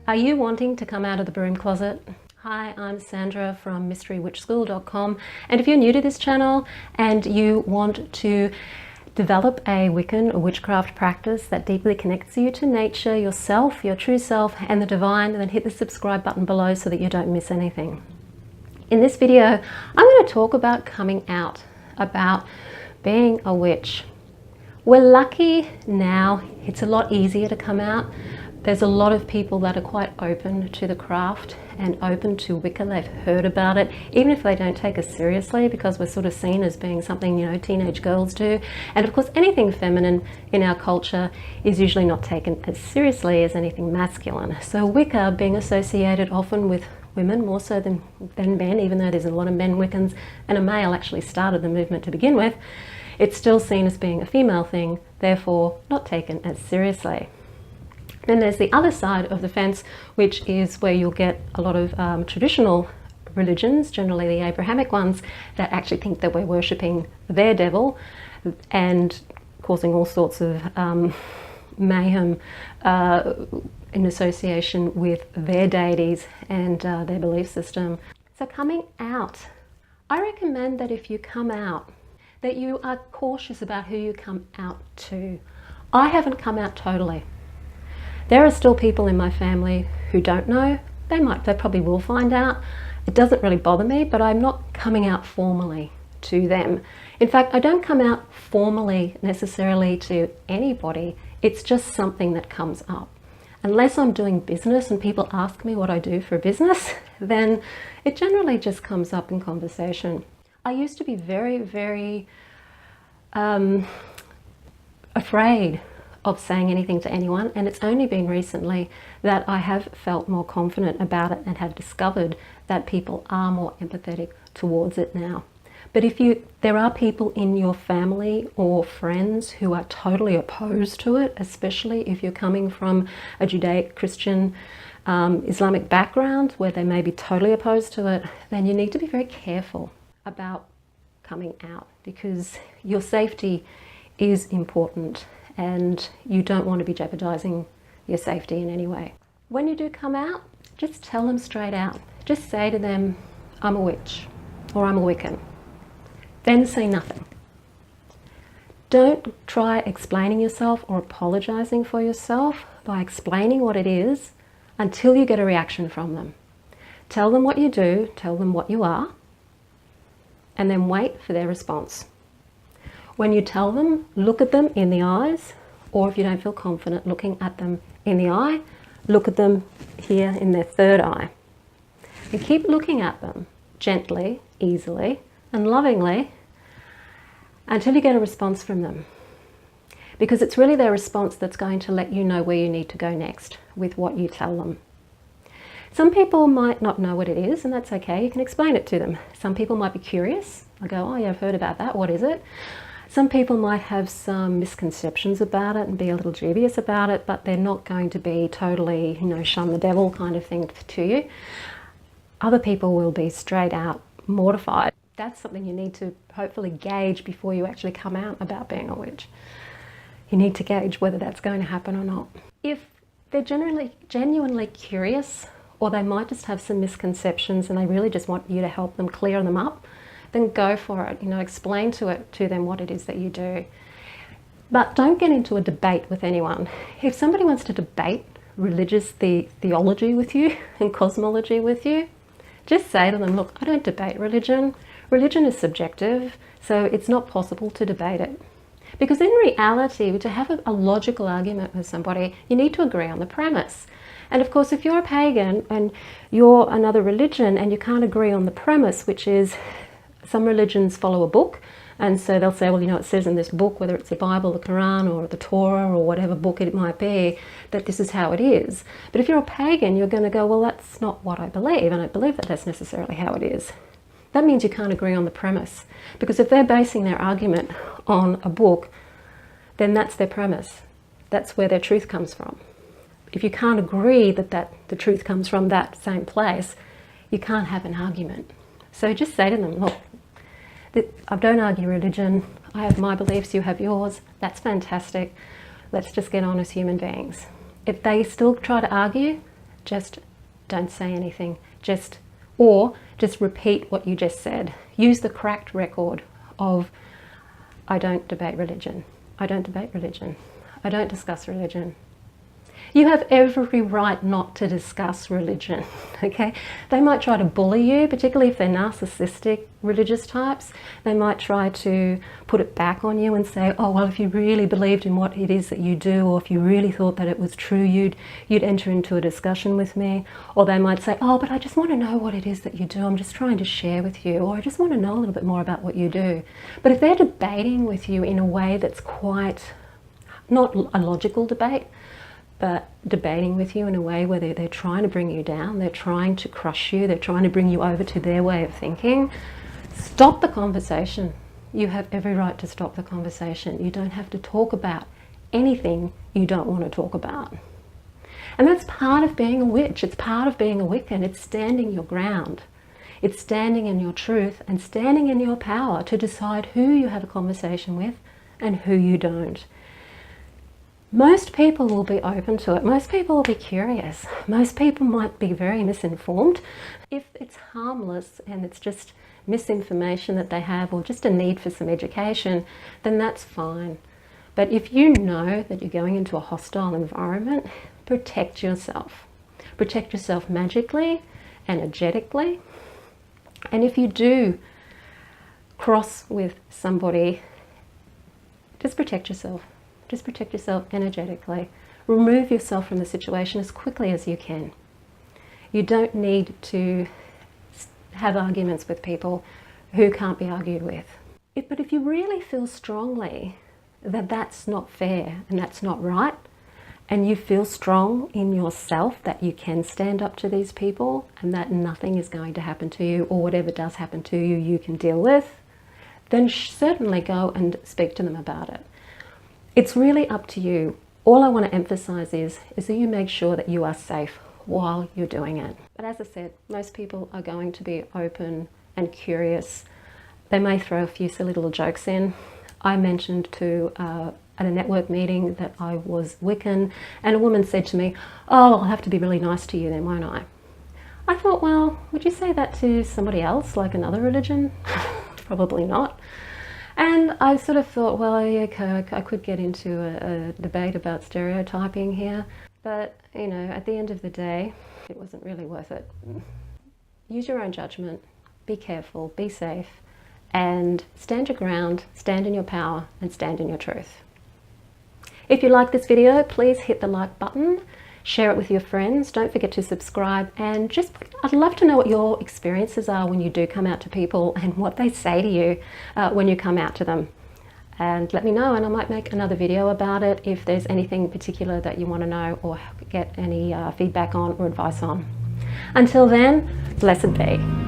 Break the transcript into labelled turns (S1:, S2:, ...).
S1: Are you wanting to come out of the broom closet? Hi, I'm Sandra from mysterywitchschool.com, and if you're new to this channel and you want to develop a Wiccan or witchcraft practice that deeply connects you to nature, yourself, your true self, and the divine, then hit the subscribe button below so that you don't miss anything. In this video, I'm going to talk about coming out, about being a witch. We're lucky now, it's a lot easier to come out. There's a lot of people that are quite open to the craft and open to Wicca. They've heard about it, even if they don't take us seriously, because we're sort of seen as being something, you know, teenage girls do. And of course, anything feminine in our culture is usually not taken as seriously as anything masculine. So Wicca being associated often with women more so than men, even though there's a lot of men Wiccans and a male actually started the movement to begin with, it's still seen as being a female thing, therefore not taken as seriously. Then there's the other side of the fence, which is where you'll get a lot of traditional religions, generally the Abrahamic ones, that actually think that we're worshipping their devil and causing all sorts of mayhem in association with their deities and their belief system. So coming out, I recommend that if you come out, that you are cautious about who you come out to. I haven't come out totally. There are still people in my family who don't know. They probably will find out. It doesn't really bother me, but I'm not coming out formally to them. In fact, I don't come out formally necessarily to anybody. It's just something that comes up. Unless I'm doing business and people ask me what I do for business, then it generally just comes up in conversation. I used to be very, very afraid of saying anything to anyone, and it's only been recently that I have felt more confident about it and have discovered that people are more empathetic towards it now. But there are people in your family or friends who are totally opposed to it, especially if you're coming from a Judaic-Christian Islamic background where they may be totally opposed to it, then you need to be very careful about coming out, because your safety is important and you don't want to be jeopardizing your safety in any way. When you do come out, just tell them straight out. Just say to them, I'm a witch or I'm a Wiccan. Then say nothing. Don't try explaining yourself or apologizing for yourself by explaining what it is until you get a reaction from them. Tell them what you do, tell them what you are, and then wait for their response. When you tell them, look at them in the eyes, or if you don't feel confident looking at them in the eye, look at them here in their third eye. And keep looking at them gently, easily, and lovingly until you get a response from them. Because it's really their response that's going to let you know where you need to go next with what you tell them. Some people might not know what it is, and that's okay, you can explain it to them. Some people might be curious. I go, oh yeah, I've heard about that, what is it? Some people might have some misconceptions about it and be a little dubious about it, but they're not going to be totally, you know, shun the devil kind of thing to you. Other people will be straight out mortified. That's something you need to hopefully gauge before you actually come out about being a witch. You need to gauge whether that's going to happen or not. If they're genuinely curious, or they might just have some misconceptions and they really just want you to help them clear them up, then go for it. You know, explain to them what it is that you do. But don't get into a debate with anyone. If somebody wants to debate religious theology with you and cosmology with you, just say to them, look, I don't debate religion. Religion is subjective, so it's not possible to debate it. Because in reality, to have a logical argument with somebody, you need to agree on the premise. And of course, if you're a pagan and you're another religion and you can't agree on the premise, which is some religions follow a book, and so they'll say, well, you know, it says in this book, whether it's the Bible, the Quran, or the Torah, or whatever book it might be, that this is how it is. But if you're a pagan, you're going to go, well, that's not what I believe. I don't believe that that's necessarily how it is. That means you can't agree on the premise. Because if they're basing their argument on a book, then that's their premise. That's where their truth comes from. If you can't agree that the truth comes from that same place, you can't have an argument. So just say to them, look, I don't argue religion. I have my beliefs, you have yours. That's fantastic. Let's just get on as human beings. If they still try to argue just don't say anything. Just repeat what you just said. Use the cracked record of, I don't debate religion. I don't debate religion. I don't discuss religion. You have every right not to discuss religion, okay? They might try to bully you, particularly if they're narcissistic religious types. They might try to put it back on you and say, oh, well, if you really believed in what it is that you do, or if you really thought that it was true, you'd enter into a discussion with me. Or they might say, oh, but I just want to know what it is that you do. I'm just trying to share with you, or I just want to know a little bit more about what you do. But if they're debating with you in a way that's quite, not a logical debate, but debating with you in a way where they're trying to bring you down, they're trying to crush you, they're trying to bring you over to their way of thinking, stop the conversation. You have every right to stop the conversation. You don't have to talk about anything you don't want to talk about. And that's part of being a witch. It's part of being a Wiccan. It's standing your ground. It's standing in your truth and standing in your power to decide who you have a conversation with and who you don't. Most people will be open to it. Most people will be curious. Most people might be very misinformed. If it's harmless and it's just misinformation that they have, or just a need for some education, then that's fine. But if you know that you're going into a hostile environment, protect yourself. Protect yourself magically, energetically. And if you do cross with somebody, just protect yourself. Just protect yourself energetically. Remove yourself from the situation as quickly as you can. You don't need to have arguments with people who can't be argued with. But if you really feel strongly that that's not fair and that's not right, and you feel strong in yourself that you can stand up to these people and that nothing is going to happen to you, or whatever does happen to you, you can deal with, then certainly go and speak to them about it. It's really up to you. All I want to emphasize is that you make sure that you are safe while you're doing it. But as I said, most people are going to be open and curious. They may throw a few silly little jokes in. I mentioned at a network meeting that I was Wiccan, and a woman said to me, oh, I'll have to be really nice to you then, won't I? I thought, well, would you say that to somebody else, like another religion? Probably not. And I sort of thought, well, okay, I could get into a debate about stereotyping here, but, you know, at the end of the day, it wasn't really worth it. Use your own judgment, be careful, be safe, and stand your ground, stand in your power, and stand in your truth. If you like this video, please hit the like button, share it with your friends, don't forget to subscribe, and I'd love to know what your experiences are when you do come out to people and what they say to you when you come out to them. And let me know, and I might make another video about it if there's anything particular that you want to know or get any feedback on or advice on. Until then, blessed be.